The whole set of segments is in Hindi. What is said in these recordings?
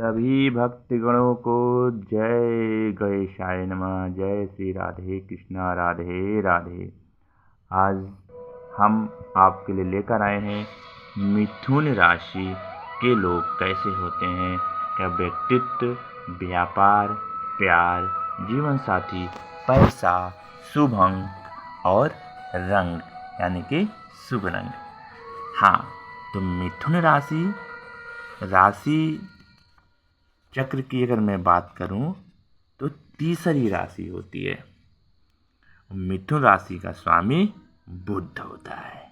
सभी भक्तगणों को जय गणेशाय नमः। जय श्री राधे कृष्णा, राधे राधे। आज हम आपके लिए लेकर आए हैं मिथुन राशि के लोग कैसे होते हैं, क्या व्यक्तित्व, व्यापार, प्यार, जीवन साथी, पैसा, शुभ अंक और रंग यानी कि शुभ रंग। हाँ, तो मिथुन राशि चक्र की अगर मैं बात करूं तो तीसरी राशि होती है। मिथुन राशि का स्वामी बुध होता है।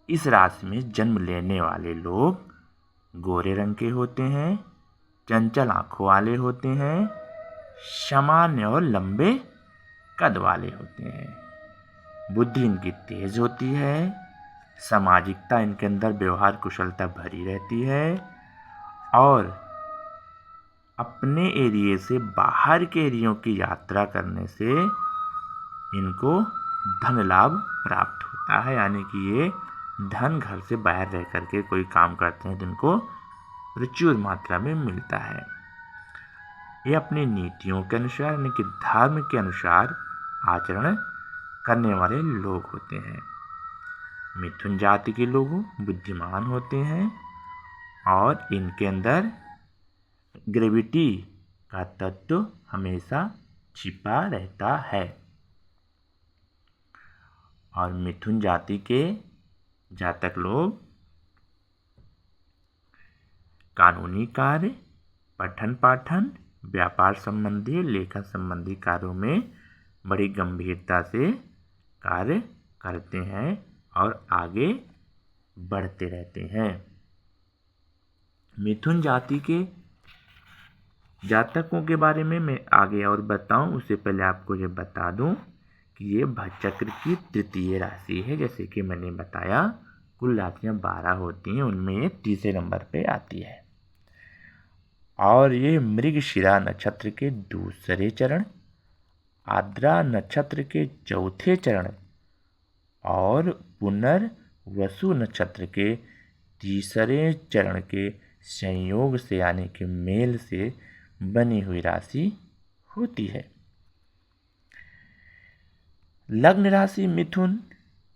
इस राशि में जन्म लेने वाले लोग गोरे रंग के होते हैं, चंचल आंखों वाले होते हैं, सामान्य और लंबे कद वाले होते हैं। बुद्धि इनकी तेज होती है, सामाजिकता इनके अंदर व्यवहार कुशलता भरी रहती है और अपने एरिया से बाहर के एरियो की यात्रा करने से इनको धन लाभ प्राप्त होता है, यानी कि ये धन घर से बाहर रह करके कोई काम करते हैं तो इनको प्रचुर मात्रा में मिलता है। ये अपनी नीतियों के अनुसार यानी कि धर्म के अनुसार आचरण करने वाले लोग होते हैं। मिथुन जाति के लोग बुद्धिमान होते हैं और इनके अंदर ग्रेविटी का तत्व हमेशा छिपा रहता है। और मिथुन जाति के जातक लोग कानूनी कार्य, पठन पाठन, व्यापार संबंधी, लेखन संबंधी कार्यों में बड़ी गंभीरता से कार्य करते हैं और आगे बढ़ते रहते हैं। मिथुन जाति के जातकों के बारे में मैं आगे और बताऊं, उससे पहले आपको ये बता दूं कि ये भचक्र की तृतीय राशि है। जैसे कि मैंने बताया कुल राशियाँ 12 होती हैं, उनमें ये तीसरे नंबर पे आती है। और ये मृगशिरा नक्षत्र के दूसरे चरण, आद्रा नक्षत्र के चौथे चरण और पुनर्वसु नक्षत्र के तीसरे चरण के संयोग से यानी कि मेल से बनी हुई राशि होती है। लग्न राशि मिथुन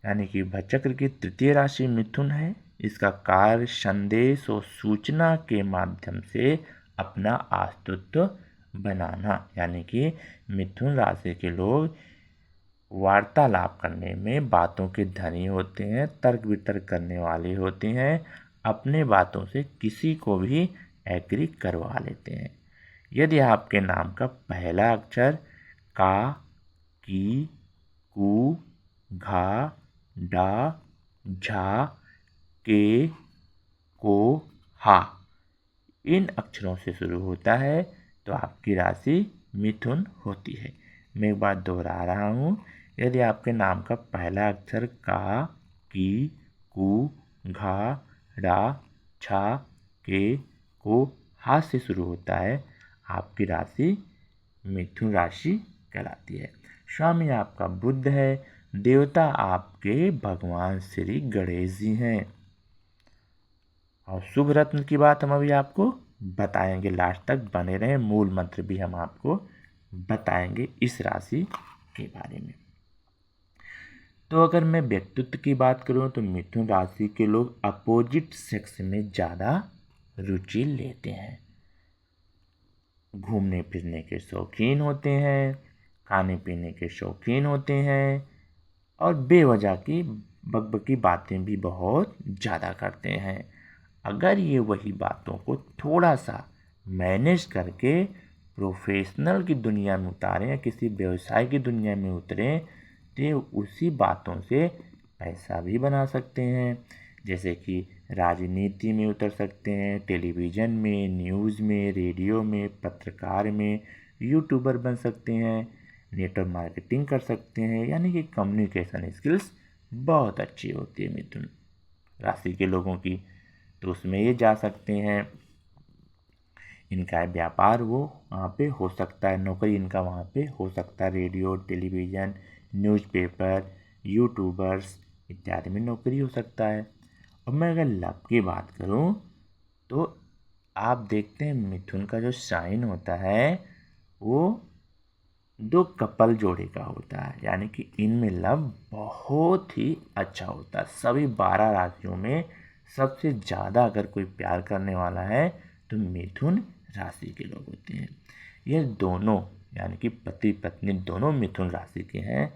यानी कि भचक्र की तृतीय राशि मिथुन है। इसका कार्य संदेश और सूचना के माध्यम से अपना अस्तित्व बनाना, यानी कि मिथुन राशि के लोग वार्तालाप करने में बातों के धनी होते हैं, तर्क वितर्क करने वाले होते हैं, अपने बातों से किसी को भी एग्री करवा लेते हैं। यदि आपके नाम का पहला अक्षर का, की, कु, घा, डा, झा, के, को, हा इन अक्षरों से शुरू होता है तो आपकी राशि मिथुन होती है। मैं एक बार दोहरा रहा हूँ, यदि आपके नाम का पहला अक्षर का, की, कु, घा, डा, छा, के, को, हा से शुरू होता है, आपकी राशि मिथुन राशि कहलाती है। स्वामी आपका बुध है, देवता आपके भगवान श्री गणेश जी हैं। और शुभ रत्न की बात हम अभी आपको बताएंगे, लास्ट तक बने रहें, मूल मंत्र भी हम आपको बताएंगे इस राशि के बारे में। तो अगर मैं व्यक्तित्व की बात करूं तो मिथुन राशि के लोग अपोजिट सेक्स में ज़्यादा रुचि लेते हैं, घूमने फिरने के शौकीन होते हैं, खाने पीने के शौकीन होते हैं और बेवजह की बकबकी बातें भी बहुत ज़्यादा करते हैं। अगर ये वही बातों को थोड़ा सा मैनेज करके प्रोफेशनल की दुनिया में उतारें या किसी व्यवसाय की दुनिया में उतरें तो उसी बातों से पैसा भी बना सकते हैं। जैसे कि राजनीति में उतर सकते हैं, टेलीविज़न में, न्यूज़ में, रेडियो में, पत्रकार में, यूट्यूबर बन सकते हैं, नेटवर्क मार्केटिंग कर सकते हैं, यानी कि कम्युनिकेशन स्किल्स बहुत अच्छी होती है मिथुन राशि के लोगों की, तो उसमें ये जा सकते हैं। इनका व्यापार वो वहाँ पे हो सकता है, नौकरी इनका वहाँ पे हो सकता है, रेडियो, टेलीविज़न, न्यूज़पेपर, यूट्यूबर्स इत्यादि में नौकरी हो सकता है। और मैं अगर लाभ की बात करूँ तो आप देखते हैं मिथुन का जो साइन होता है वो दो कपल जोड़े का होता है, यानी कि इनमें लव बहुत ही अच्छा होता है। सभी 12 राशियों में सबसे ज़्यादा अगर कोई प्यार करने वाला है तो मिथुन राशि के लोग होते हैं। ये दोनों यानी कि पति पत्नी दोनों मिथुन राशि के हैं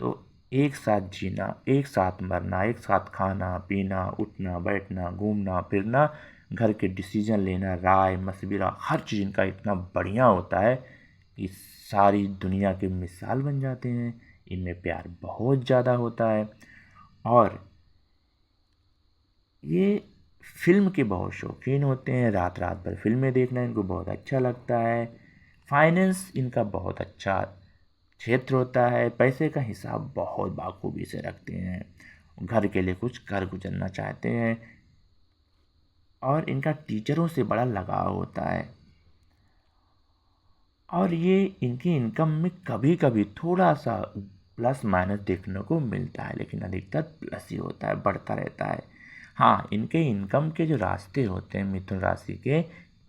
तो एक साथ जीना, एक साथ मरना, एक साथ खाना पीना, उठना बैठना, घूमना फिरना, घर के डिसीजन लेना, राय मशविरा, हर चीज़ इनका इतना बढ़िया होता है कि सारी दुनिया के मिसाल बन जाते हैं। इनमें प्यार बहुत ज़्यादा होता है और ये फिल्म के बहुत शौकीन होते हैं। रात रात भर फिल्में देखना इनको बहुत अच्छा लगता है। फाइनेंस इनका बहुत अच्छा क्षेत्र होता है। पैसे का हिसाब बहुत बाखूबी से रखते हैं। घर के लिए कुछ कर गुजरना चाहते हैं और इनका टीचरों से बड़ा लगाव होता है। और ये इनकी इनकम में कभी कभी थोड़ा सा प्लस माइनस देखने को मिलता है, लेकिन अधिकतर प्लस ही होता है, बढ़ता रहता है। हाँ, इनके इनकम के जो रास्ते होते हैं मिथुन राशि के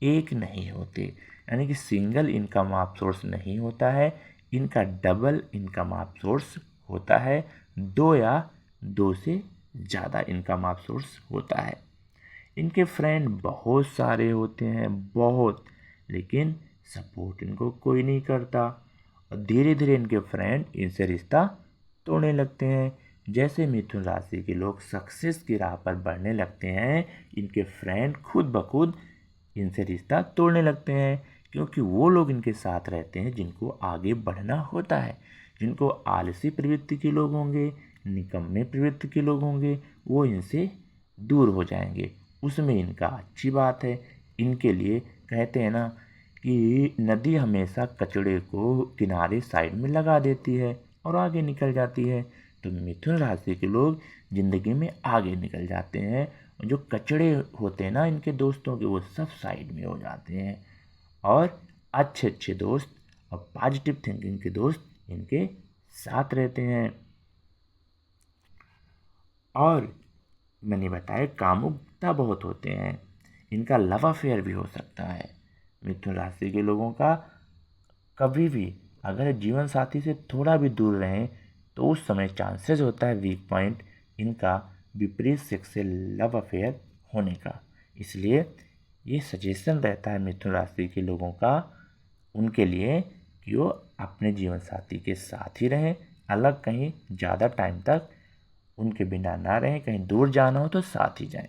एक नहीं होते, यानी कि सिंगल इनकम आप सोर्स नहीं होता है। इनका डबल इनकम आप सोर्स होता है, दो या दो से ज़्यादा इनकम आप सोर्स होता है। इनके फ्रेंड बहुत सारे होते हैं, बहुत, लेकिन सपोर्ट इनको कोई नहीं करता और धीरे धीरे इनके फ्रेंड इनसे रिश्ता तोड़ने लगते हैं। जैसे मिथुन राशि के लोग सक्सेस की राह पर बढ़ने लगते हैं, इनके फ्रेंड खुद ब खुद इनसे रिश्ता तोड़ने लगते हैं, क्योंकि वो लोग इनके साथ रहते हैं जिनको आगे बढ़ना होता है। जिनको आलसी प्रवृत्ति के लोग होंगे, निकम्मे प्रवृत्ति के लोग होंगे, वो इनसे दूर हो जाएंगे। उसमें इनका अच्छी बात है। इनके लिए कहते हैं ना कि नदी हमेशा कचड़े को किनारे साइड में लगा देती है और आगे निकल जाती है। तो मिथुन राशि के लोग ज़िंदगी में आगे निकल जाते हैं। जो कचड़े होते हैं ना इनके दोस्तों के, वो सब साइड में हो जाते हैं और अच्छे अच्छे दोस्त और पॉजिटिव थिंकिंग के दोस्त इनके साथ रहते हैं। और मैंने बताया कामुकता बहुत होते हैं। इनका लव अफेयर भी हो सकता है। मिथुन राशि के लोगों का कभी भी अगर जीवन साथी से थोड़ा भी दूर रहें तो उस समय चांसेस होता है वीक पॉइंट इनका विपरीत सेक्स से लव अफेयर होने का। इसलिए ये सजेशन रहता है मिथुन राशि के लोगों का उनके लिए कि वो अपने जीवन साथी के साथ ही रहें, अलग कहीं ज़्यादा टाइम तक उनके बिना ना रहें। कहीं दूर जाना हो तो साथ ही जाएं।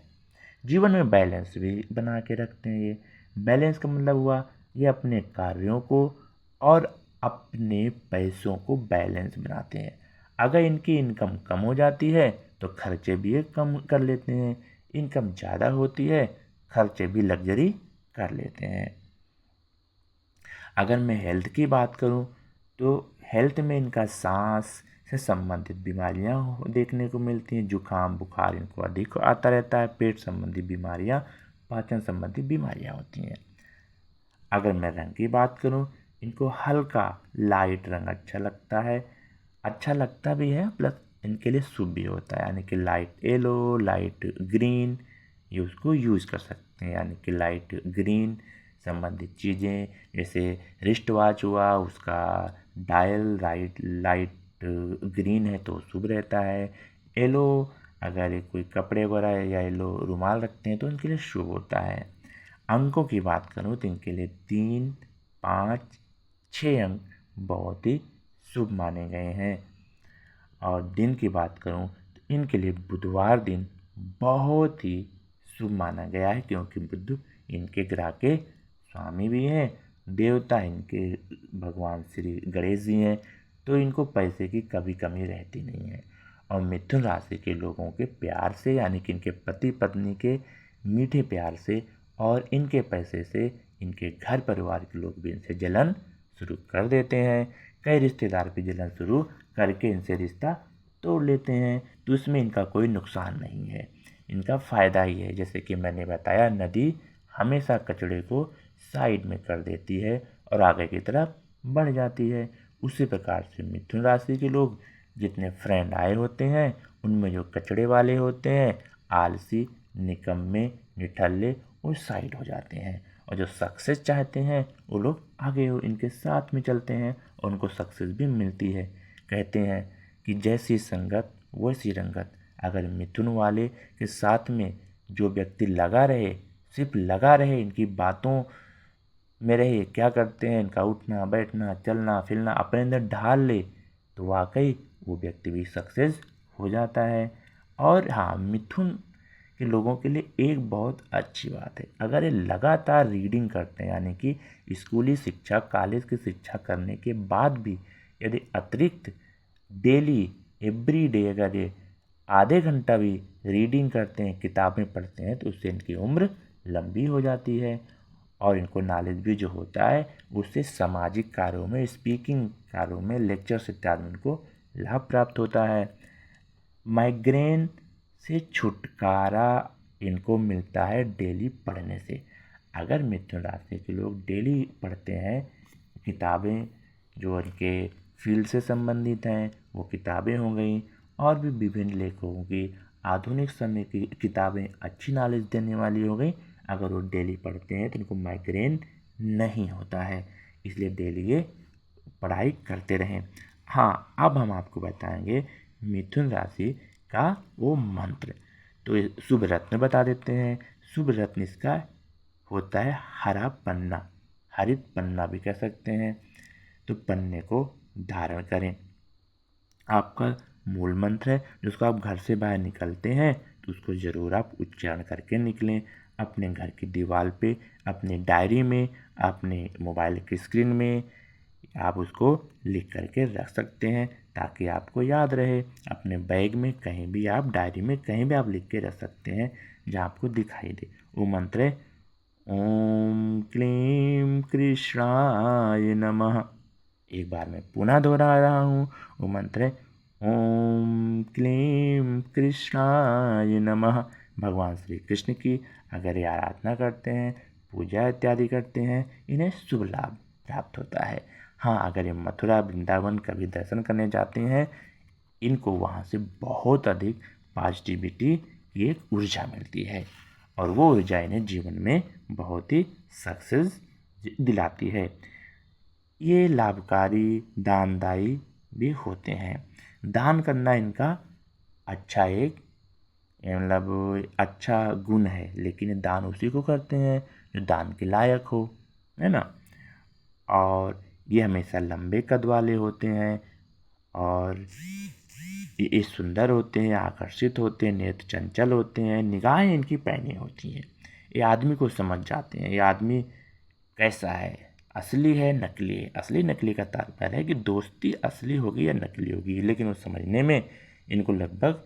जीवन में बैलेंस भी बना के रखते हैं। ये बैलेंस का मतलब हुआ ये अपने कार्यों को और अपने पैसों को बैलेंस बनाते हैं। अगर इनकी इनकम कम हो जाती है तो खर्चे भी ये कम कर लेते हैं। इनकम ज़्यादा होती है, खर्चे भी लग्जरी कर लेते हैं। अगर मैं हेल्थ की बात करूं तो हेल्थ में इनका सांस से संबंधित बीमारियां देखने को मिलती हैं। जुकाम बुखार इनको अधिक आता रहता है। पेट संबंधी बीमारियां, पाचन संबंधी बीमारियां होती हैं। अगर मैं रंग की बात करूं, इनको हल्का लाइट रंग अच्छा लगता है। अच्छा लगता भी है प्लस इनके लिए शुभ भी होता है, यानी कि लाइट येलो, लाइट ग्रीन ये उसको यूज़ कर सकते हैं। यानी कि लाइट ग्रीन संबंधित चीज़ें जैसे रिस्ट वॉच हुआ, उसका डायल लाइट ग्रीन है तो शुभ रहता है। येलो अगर कोई कपड़े वगैरह या येलो रुमाल रखते हैं तो इनके लिए शुभ होता है। अंकों की बात करूँ तो इनके लिए 3, 5, 6 अंक बहुत ही शुभ माने गए हैं। और दिन की बात करूं तो इनके लिए बुधवार दिन बहुत ही शुभ माना गया है, क्योंकि बुध इनके ग्रह के स्वामी भी हैं। देवता इनके भगवान श्री गणेश जी हैं, तो इनको पैसे की कभी कमी रहती नहीं है। और मिथुन राशि के लोगों के प्यार से, यानी कि इनके पति पत्नी के मीठे प्यार से और इनके पैसे से इनके घर परिवार के लोग भी इनसे जलन शुरू कर देते हैं। कई रिश्तेदार भी जलन शुरू करके इनसे रिश्ता तोड़ लेते हैं, तो उसमें इनका कोई नुकसान नहीं है, इनका फ़ायदा ही है। जैसे कि मैंने बताया नदी हमेशा कचड़े को साइड में कर देती है और आगे की तरफ बढ़ जाती है। उसी प्रकार से मिथुन राशि के लोग जितने फ्रेंड आए होते हैं उनमें जो कचड़े वाले होते हैं, आलसी, निकम्मे, निठल्ले, वो साइड हो जाते हैं, और जो सक्सेस चाहते हैं वो लोग आगे इनके साथ में चलते हैं और उनको सक्सेस भी मिलती है। कहते हैं कि जैसी संगत वैसी रंगत। अगर मिथुन वाले के साथ में जो व्यक्ति लगा रहे, सिर्फ लगा रहे, इनकी बातों में रहे, क्या करते हैं, इनका उठना बैठना चलना फिरना अपने अंदर ढाल ले, तो वाकई वो व्यक्ति भी सक्सेस हो जाता है। और हाँ, मिथुन के लोगों के लिए एक बहुत अच्छी बात है, अगर ये लगातार रीडिंग करते हैं, यानी कि स्कूली शिक्षा कॉलेज की शिक्षा करने के बाद भी यदि अतिरिक्त डेली एवरी डे अगर ये आधे घंटा भी रीडिंग करते हैं, किताबें पढ़ते हैं, तो उससे इनकी उम्र लंबी हो जाती है और इनको नॉलेज भी जो होता है उससे सामाजिक कार्यों में, स्पीकिंग कार्यों में, लेक्चर्स इत्यादि में इनको लाभ प्राप्त होता है। माइग्रेन से छुटकारा इनको मिलता है डेली पढ़ने से। अगर मिथुन राशि के लोग डेली पढ़ते हैं किताबें जो उनके फील्ड से संबंधित हैं, वो किताबें हो गई, और भी विभिन्न लेखकों की आधुनिक समय की किताबें अच्छी नॉलेज देने वाली हो गई, अगर वो डेली पढ़ते हैं तो इनको माइग्रेन नहीं होता है। इसलिए डेली ये पढ़ाई करते रहें। हाँ, अब हम आपको बताएंगे मिथुन राशि का वो मंत्र। तो ये शुभ रत्न बता देते हैं। शुभ रत्न इसका होता है हरा पन्ना, हरित पन्ना भी कह सकते हैं। तो पन्ने को धारण करें। आपका मूल मंत्र है, जिसको आप घर से बाहर निकलते हैं तो उसको ज़रूर आप उच्चारण करके निकलें। अपने घर की दीवार पे, अपने डायरी में, अपने मोबाइल की स्क्रीन में आप उसको लिख करके रख सकते हैं ताकि आपको याद रहे। अपने बैग में कहीं भी, आप डायरी में कहीं भी आप लिख के रख सकते हैं जहाँ आपको दिखाई दे। वो मंत्र है ओम क्लीं कृष्णाय नमः। एक बार मैं पुनः दोहरा रहा हूँ, वो मंत्र है ओम क्लीं कृष्णाय नमः। भगवान श्री कृष्ण की अगर ये आराधना करते हैं, पूजा इत्यादि करते हैं, इन्हें शुभ लाभ प्राप्त होता है। हाँ, अगर ये मथुरा वृंदावन कभी दर्शन करने जाते हैं, इनको वहाँ से बहुत अधिक पॉजिटिविटी की एक ऊर्जा मिलती है और वो ऊर्जा इन्हें जीवन में बहुत ही सक्सेस दिलाती है। ये लाभकारी, दानदायी भी होते हैं। दान करना इनका अच्छा एक मतलब अच्छा गुण है, लेकिन दान उसी को करते हैं जो दान के लायक हो, है ना। और ये हमेशा लंबे कद वाले होते हैं और ये सुंदर होते हैं, आकर्षित होते हैं, नेत्र चंचल होते हैं, निगाहें इनकी पैनी होती हैं। ये आदमी को समझ जाते हैं ये आदमी कैसा है, असली है नकली है। असली नकली का तात्पर्य है कि दोस्ती असली होगी या नकली होगी, लेकिन वो समझने में इनको लगभग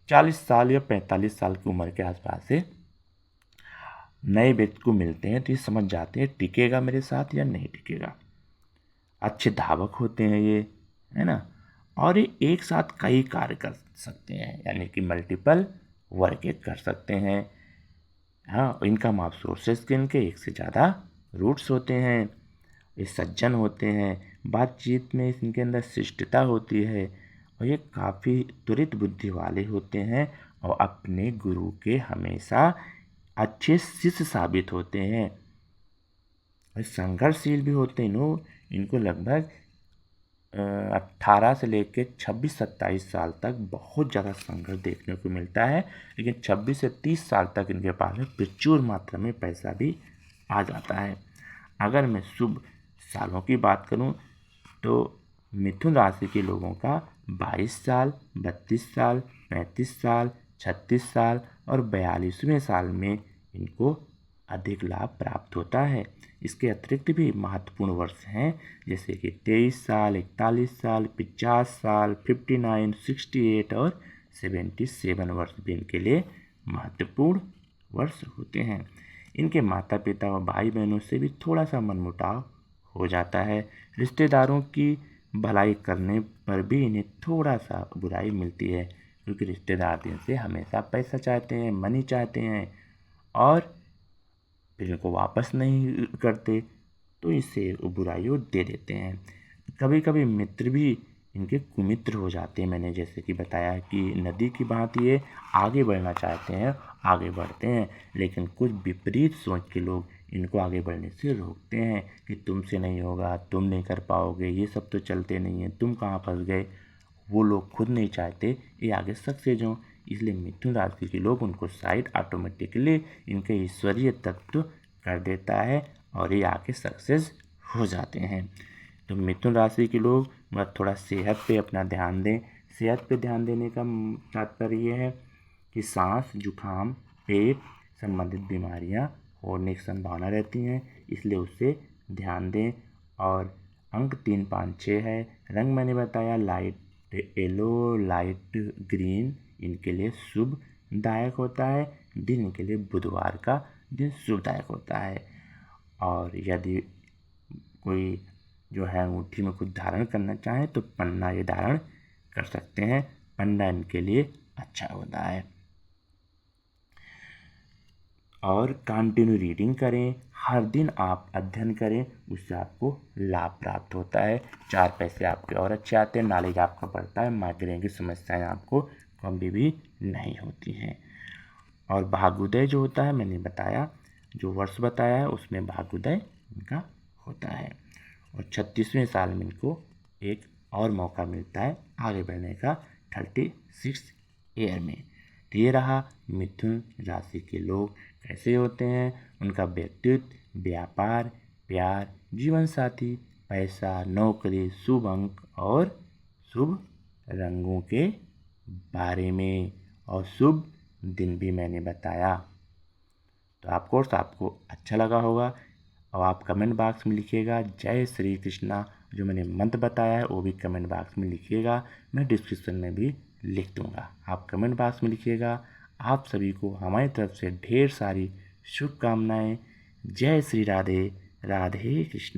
40 साल या 45 साल की उम्र के आसपास से नए व्यक्ति को मिलते हैं तो ये समझ जाते हैं टिकेगा मेरे साथ या नहीं टिकेगा। अच्छे धावक होते हैं ये, है ना। और ये एक साथ कई कार्य कर सकते हैं, यानी कि मल्टीपल वर्क कर सकते हैं। हाँ, इनकम ऑफ सोर्सेस के इनके एक से ज़्यादा रूट्स होते हैं। ये सज्जन होते हैं, बातचीत में इनके अंदर शिष्टता होती है और ये काफ़ी त्वरित बुद्धि वाले होते हैं और अपने गुरु के हमेशा अच्छे शिष्य साबित होते हैं। और संघर्षशील भी होते हैं। इनको लगभग 18 से लेकर 26-27 साल तक बहुत ज़्यादा संघर्ष देखने को मिलता है, लेकिन 26 से 30 साल तक इनके पास में प्रचुर मात्रा में पैसा भी आ जाता है। अगर मैं शुभ सालों की बात करूं तो मिथुन राशि के लोगों का 22 साल, 32 साल, 35 साल, 36 साल और 42वें साल में इनको अधिक लाभ प्राप्त होता है। इसके अतिरिक्त भी महत्वपूर्ण वर्ष हैं, जैसे कि 23 साल, 41 साल, 50 साल, 59, 68 और 77 वर्ष भी इनके लिए महत्वपूर्ण वर्ष होते हैं। इनके माता पिता व भाई बहनों से भी थोड़ा सा मनमुटाव हो जाता है। रिश्तेदारों की भलाई करने पर भी इन्हें थोड़ा सा बुराई मिलती है, क्योंकि रिश्तेदार इनसे हमेशा पैसा चाहते हैं, मनी चाहते हैं और फिर इनको वापस नहीं करते, तो इससे बुराई वो दे देते हैं। कभी कभी मित्र भी इनके कुमित्र हो जाते हैं। मैंने जैसे कि बताया कि नदी की भांति ये आगे बढ़ना चाहते हैं आगे बढ़ते हैं, लेकिन कुछ विपरीत सोच के लोग इनको आगे बढ़ने से रोकते हैं कि तुमसे नहीं होगा, तुम नहीं कर पाओगे, ये सब तो चलते नहीं हैं, तुम कहाँ फंस गए। वो लोग खुद नहीं चाहते ये आगे सक्सेस हों, इसलिए मिथुन राशि के लोग उनको साइड ऑटोमेटिकली इनके ईश्वरीय तत्व कर देता है और ये आगे सक्सेस हो जाते हैं। तो मिथुन राशि के लोग मतलब थोड़ा सेहत पे अपना ध्यान दें। सेहत पे ध्यान देने का तात्पर्य ये है कि सांस, जुकाम, पेट संबंधित बीमारियां होने की संभावना रहती हैं, इसलिए उससे ध्यान दें। और अंक 3, 5, 6 है। रंग मैंने बताया लाइट येलो, लाइट ग्रीन इनके लिए शुभदायक होता है। दिन इनके लिए बुधवार का दिन शुभदायक होता है। और यदि कोई जो है अंगूठी में कुछ धारण करना चाहे तो पन्ना ये धारण कर सकते हैं, पन्ना इनके लिए अच्छा होता है। और कंटिन्यू रीडिंग करें, हर दिन आप अध्ययन करें, उससे आपको लाभ प्राप्त होता है, 4 पैसे आपके और अच्छे आते हैं, नॉलेज आपका बढ़ता है, माइग्रेन की समस्याएं आपको कभी भी नहीं होती हैं। और भाग्योदय जो होता है मैंने बताया, जो वर्ष बताया है उसमें भाग्योदय इनका होता है। और 36वें साल में इनको एक और मौका मिलता है आगे बढ़ने का 36 ईयर में। तो ये रहा मिथुन राशि के लोग कैसे होते हैं, उनका व्यक्तित्व, व्यापार, प्यार, जीवन साथी, पैसा, नौकरी, शुभ अंक और शुभ रंगों के बारे में, और शुभ दिन भी मैंने बताया। तो आपको अच्छा लगा होगा और आप कमेंट बॉक्स में लिखिएगा जय श्री कृष्णा। जो मैंने मंत्र बताया है वो भी कमेंट बॉक्स में लिखिएगा, मैं डिस्क्रिप्शन में भी लिख दूँगा, आप कमेंट बॉक्स में लिखिएगा। आप सभी को हमारी तरफ से ढेर सारी शुभकामनाएँ। जय श्री राधे, राधे कृष्णा।